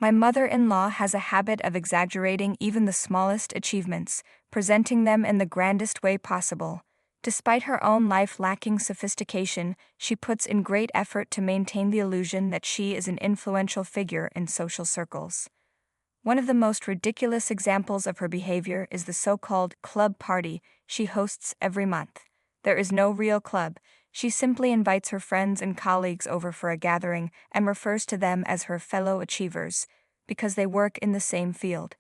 My mother-in-law has a habit of exaggerating even the smallest achievements, presenting them in the grandest way possible. Despite her own life lacking sophistication, she puts in great effort to maintain the illusion that she is an influential figure in social circles. One of the most ridiculous examples of her behavior is the so-called club party she hosts every month. There is no real club. She simply invites her friends and colleagues over for a gathering and refers to them as her fellow achievers, because they work in the same field.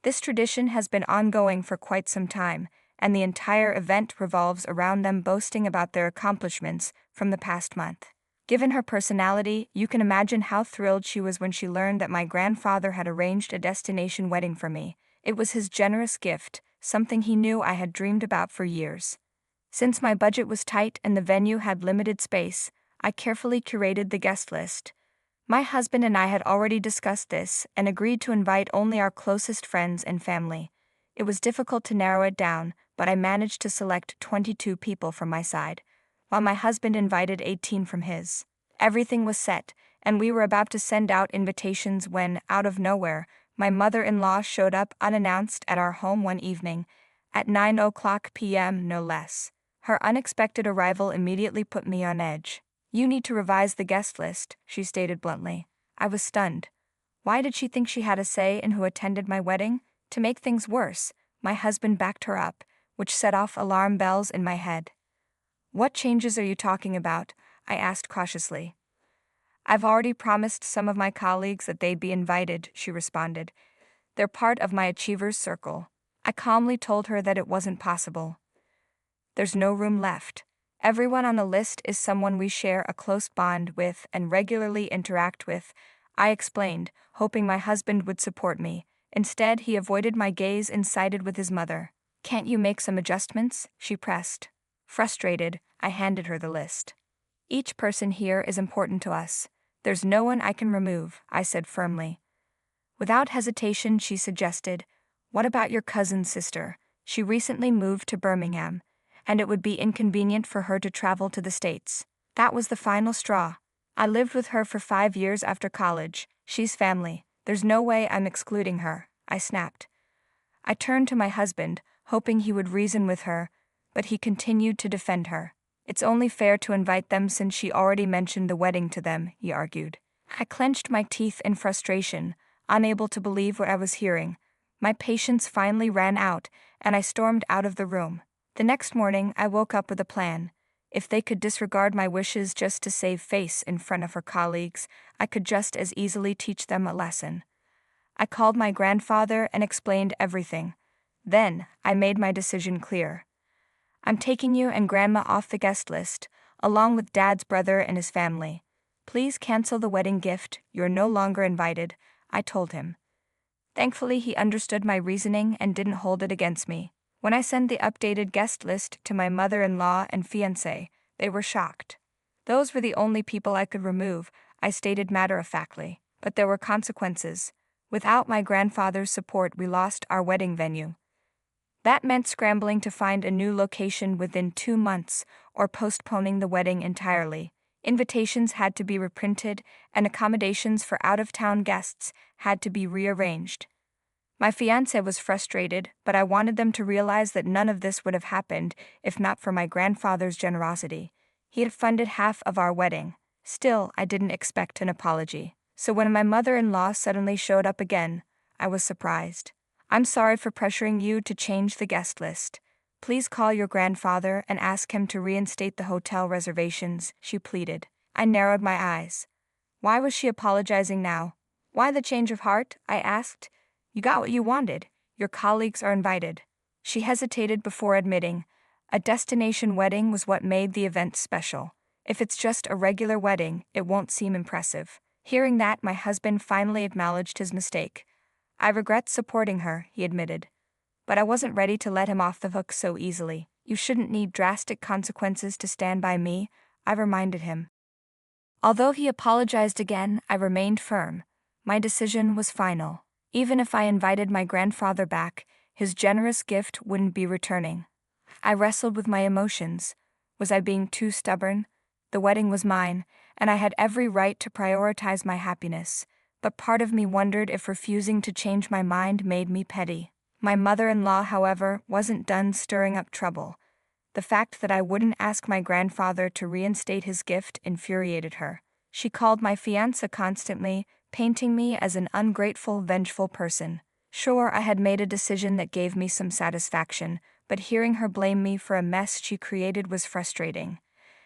This tradition has been ongoing for quite some time, and the entire event revolves around them boasting about their accomplishments from the past month. Given her personality, you can imagine how thrilled she was when she learned that my grandfather had arranged a destination wedding for me. It was his generous gift, something he knew I had dreamed about for years. Since my budget was tight and the venue had limited space, I carefully curated the guest list. My husband and I had already discussed this and agreed to invite only our closest friends and family. It was difficult to narrow it down, but I managed to select 22 people from my side, while my husband invited 18 from his. Everything was set, and we were about to send out invitations when, out of nowhere, my mother-in-law showed up unannounced at our home one evening, at 9:00 p.m. no less. Her unexpected arrival immediately put me on edge. "You need to revise the guest list," she stated bluntly. I was stunned. Why did she think she had a say in who attended my wedding? To make things worse, my husband backed her up, which set off alarm bells in my head. "What changes are you talking about?" I asked cautiously. "I've already promised some of my colleagues that they'd be invited," she responded. "They're part of my achievers' circle." I calmly told her that it wasn't possible. "There's no room left. Everyone on the list is someone we share a close bond with and regularly interact with," I explained, hoping my husband would support me. Instead, he avoided my gaze and sided with his mother. "Can't you make some adjustments?" she pressed. Frustrated, I handed her the list. "Each person here is important to us. There's no one I can remove," I said firmly. Without hesitation, she suggested, "What about your cousin's sister? She recently moved to Birmingham, and it would be inconvenient for her to travel to the States." That was the final straw. I lived with her for 5 years after college. She's family. There's no way I'm excluding her, I snapped. I turned to my husband, hoping he would reason with her, but he continued to defend her. "It's only fair to invite them since she already mentioned the wedding to them," he argued. I clenched my teeth in frustration, unable to believe what I was hearing. My patience finally ran out, and I stormed out of the room. The next morning, I woke up with a plan. If they could disregard my wishes just to save face in front of her colleagues, I could just as easily teach them a lesson. I called my grandfather and explained everything. Then, I made my decision clear. "I'm taking you and Grandma off the guest list, along with Dad's brother and his family. Please cancel the wedding gift, you're no longer invited," I told him. Thankfully, he understood my reasoning and didn't hold it against me. When I sent the updated guest list to my mother-in-law and fiancé, they were shocked. Those were the only people I could remove, I stated matter-of-factly. But there were consequences. Without my grandfather's support, we lost our wedding venue. That meant scrambling to find a new location within 2 months or postponing the wedding entirely. Invitations had to be reprinted, and accommodations for out-of-town guests had to be rearranged. My fiancé was frustrated, but I wanted them to realize that none of this would have happened if not for my grandfather's generosity. He had funded half of our wedding. Still, I didn't expect an apology. So when my mother-in-law suddenly showed up again, I was surprised. "I'm sorry for pressuring you to change the guest list. Please call your grandfather and ask him to reinstate the hotel reservations," she pleaded. I narrowed my eyes. Why was she apologizing now? "Why the change of heart?" I asked. "You got what you wanted. Your colleagues are invited." She hesitated before admitting, "A destination wedding was what made the event special. If it's just a regular wedding, it won't seem impressive." Hearing that, my husband finally acknowledged his mistake. "I regret supporting her," he admitted. But I wasn't ready to let him off the hook so easily. "You shouldn't need drastic consequences to stand by me," I reminded him. Although he apologized again, I remained firm. My decision was final. Even if I invited my grandfather back, his generous gift wouldn't be returning. I wrestled with my emotions. Was I being too stubborn? The wedding was mine, and I had every right to prioritize my happiness. but part of me wondered if refusing to change my mind made me petty. My mother-in-law, however, wasn't done stirring up trouble. The fact that I wouldn't ask my grandfather to reinstate his gift infuriated her. She called my fiancé constantly, painting me as an ungrateful, vengeful person. Sure, I had made a decision that gave me some satisfaction, but hearing her blame me for a mess she created was frustrating.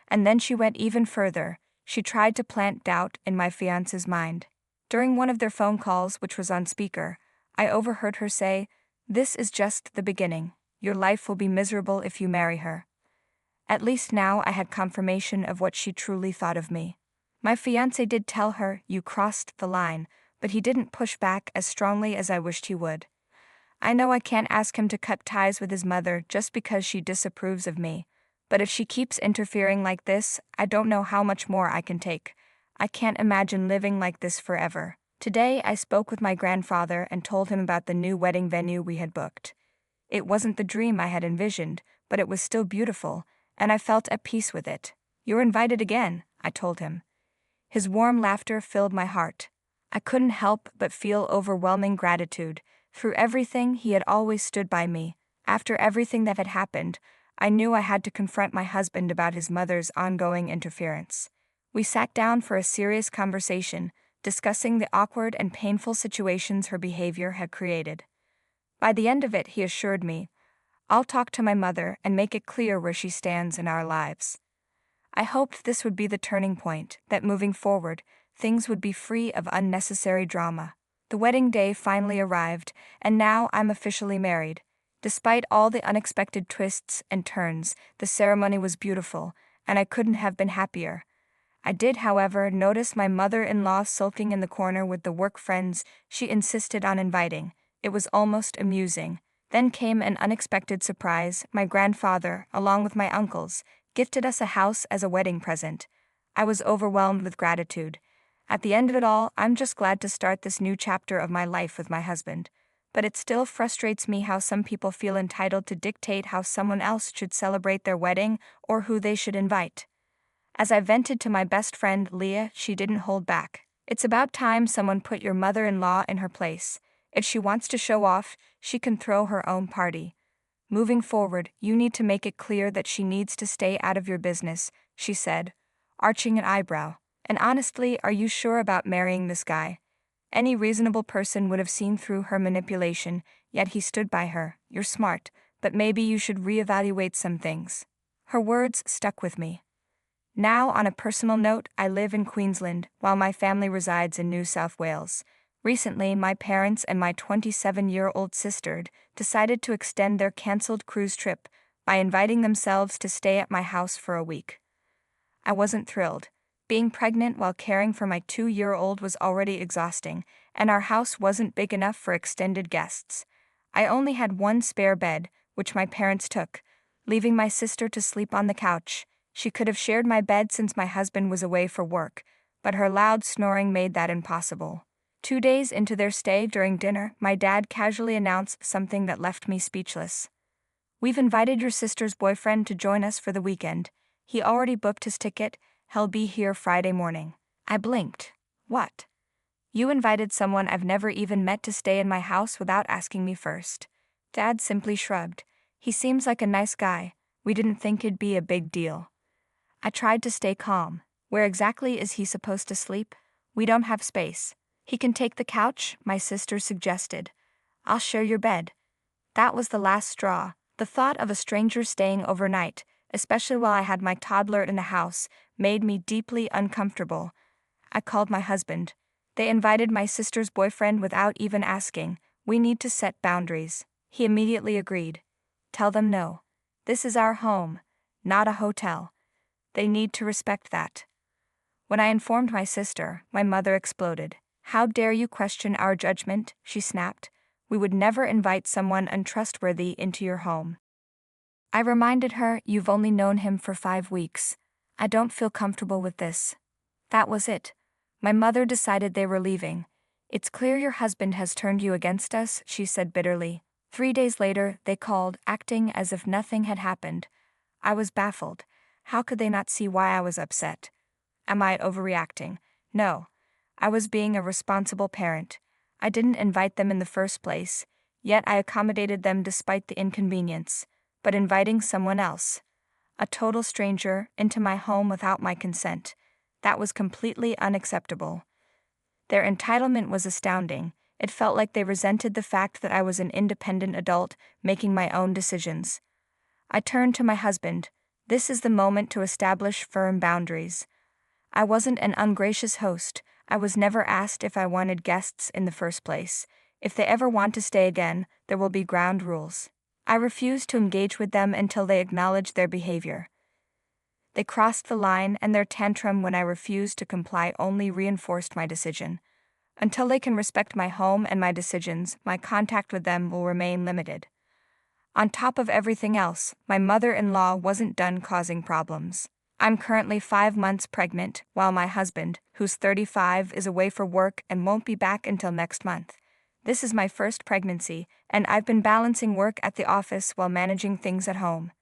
And then she went even further. She tried to plant doubt in my fiancé's mind. During one of their phone calls, which was on speaker, I overheard her say, "This is just the beginning. Your life will be miserable if you marry her." At least now I had confirmation of what she truly thought of me. My fiancé did tell her, "You crossed the line," but he didn't push back as strongly as I wished he would. I know I can't ask him to cut ties with his mother just because she disapproves of me, but if she keeps interfering like this, I don't know how much more I can take. I can't imagine living like this forever. Today I spoke with my grandfather and told him about the new wedding venue we had booked. It wasn't the dream I had envisioned, but it was still beautiful, and I felt at peace with it. "You're invited again," I told him. His warm laughter filled my heart. I couldn't help but feel overwhelming gratitude. Through everything, he had always stood by me. After everything that had happened, I knew I had to confront my husband about his mother's ongoing interference. We sat down for a serious conversation, discussing the awkward and painful situations her behavior had created. By the end of it, he assured me, "I'll talk to my mother and make it clear where she stands in our lives." I hoped this would be the turning point, that moving forward, things would be free of unnecessary drama. The wedding day finally arrived, and now I'm officially married. Despite all the unexpected twists and turns, the ceremony was beautiful, and I couldn't have been happier. I did, however, notice my mother-in-law sulking in the corner with the work friends she insisted on inviting. It was almost amusing. Then came an unexpected surprise. My grandfather, along with my uncles, gifted us a house as a wedding present. I was overwhelmed with gratitude. At the end of it all, I'm just glad to start this new chapter of my life with my husband. But it still frustrates me how some people feel entitled to dictate how someone else should celebrate their wedding or who they should invite. As I vented to my best friend, Leah, she didn't hold back. "It's about time someone put your mother-in-law in her place. If she wants to show off, she can throw her own party. Moving forward, you need to make it clear that she needs to stay out of your business," she said, arching an eyebrow. "And honestly, are you sure about marrying this guy? Any reasonable person would have seen through her manipulation, yet he stood by her. You're smart, but maybe you should reevaluate some things." Her words stuck with me. Now, on a personal note, I live in Queensland, while my family resides in New South Wales. Recently, my parents and my 27-year-old sister decided to extend their cancelled cruise trip by inviting themselves to stay at my house for a week. I wasn't thrilled. Being pregnant while caring for my 2-year-old was already exhausting, and our house wasn't big enough for extended guests. I only had one spare bed, which my parents took, leaving my sister to sleep on the couch. She could have shared my bed since my husband was away for work, but her loud snoring made that impossible. 2 days into their stay, during dinner, my dad casually announced something that left me speechless. "We've invited your sister's boyfriend to join us for the weekend. He already booked his ticket. He'll be here Friday morning." I blinked. "What? You invited someone I've never even met to stay in my house without asking me first?" Dad simply shrugged. "He seems like a nice guy. We didn't think it'd be a big deal." I tried to stay calm. "Where exactly is he supposed to sleep? We don't have space." "He can take the couch," my sister suggested. "I'll share your bed." That was the last straw. The thought of a stranger staying overnight, especially while I had my toddler in the house, made me deeply uncomfortable. I called my husband. "They invited my sister's boyfriend without even asking. We need to set boundaries." He immediately agreed. "Tell them no. This is our home, not a hotel. They need to respect that." When I informed my sister, my mother exploded. "How dare you question our judgment?" she snapped. "We would never invite someone untrustworthy into your home." I reminded her, "You've only known him for 5 weeks. I don't feel comfortable with this." That was it. My mother decided they were leaving. "It's clear your husband has turned you against us," she said bitterly. 3 days later, they called, acting as if nothing had happened. I was baffled. How could they not see why I was upset? Am I overreacting? No. I was being a responsible parent. I didn't invite them in the first place, yet I accommodated them despite the inconvenience. But inviting someone else, a total stranger, into my home without my consent, that was completely unacceptable. Their entitlement was astounding. It felt like they resented the fact that I was an independent adult, making my own decisions. I turned to my husband. This is the moment to establish firm boundaries. I wasn't an ungracious host. I was never asked if I wanted guests in the first place. If they ever want to stay again, there will be ground rules. I refused to engage with them until they acknowledged their behavior. They crossed the line, and their tantrum when I refused to comply only reinforced my decision. Until they can respect my home and my decisions, my contact with them will remain limited. On top of everything else, my mother-in-law wasn't done causing problems. I'm currently 5 months pregnant, while my husband, who's 35, is away for work and won't be back until next month. This is my first pregnancy, and I've been balancing work at the office while managing things at home.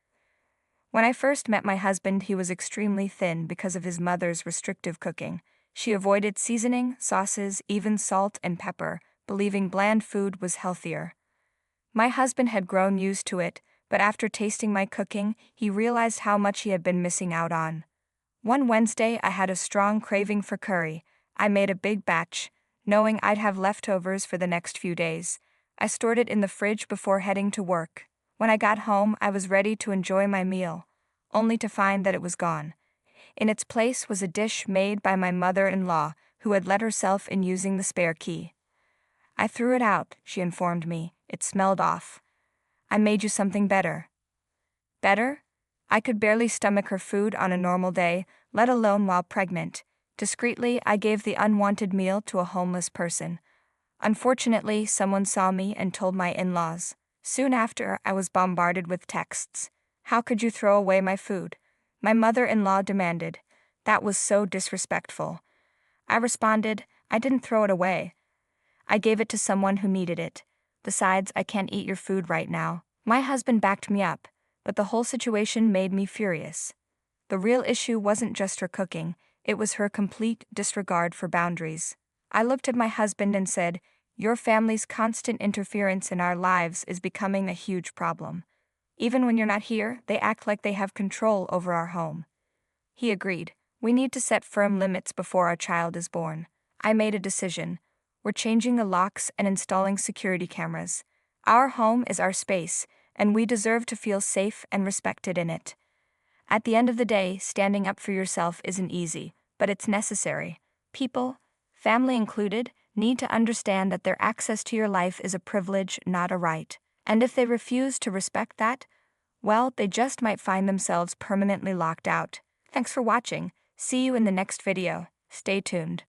When I first met my husband, he was extremely thin because of his mother's restrictive cooking. She avoided seasoning, sauces, even salt and pepper, believing bland food was healthier. My husband had grown used to it, but after tasting my cooking, he realized how much he had been missing out on. One Wednesday, I had a strong craving for curry. I made a big batch, knowing I'd have leftovers for the next few days. I stored it in the fridge before heading to work. When I got home, I was ready to enjoy my meal, only to find that it was gone. In its place was a dish made by my mother-in-law, who had let herself in using the spare key. I threw it out, she informed me. It smelled off. I made you something better. Better? I could barely stomach her food on a normal day, let alone while pregnant. Discreetly, I gave the unwanted meal to a homeless person. Unfortunately, someone saw me and told my in-laws. Soon after, I was bombarded with texts. How could you throw away my food? My mother-in-law demanded. That was so disrespectful. I responded, I didn't throw it away. I gave it to someone who needed it. Besides, I can't eat your food right now. My husband backed me up, but the whole situation made me furious. The real issue wasn't just her cooking, it was her complete disregard for boundaries. I looked at my husband and said, your family's constant interference in our lives is becoming a huge problem. Even when you're not here, they act like they have control over our home. He agreed. We need to set firm limits before our child is born. I made a decision. We're changing the locks and installing security cameras. Our home is our space, and we deserve to feel safe and respected in it. At the end of the day, standing up for yourself isn't easy, but it's necessary. People, family included, need to understand that their access to your life is a privilege, not a right. And if they refuse to respect that, well, they just might find themselves permanently locked out. Thanks for watching. See you in the next video. Stay tuned.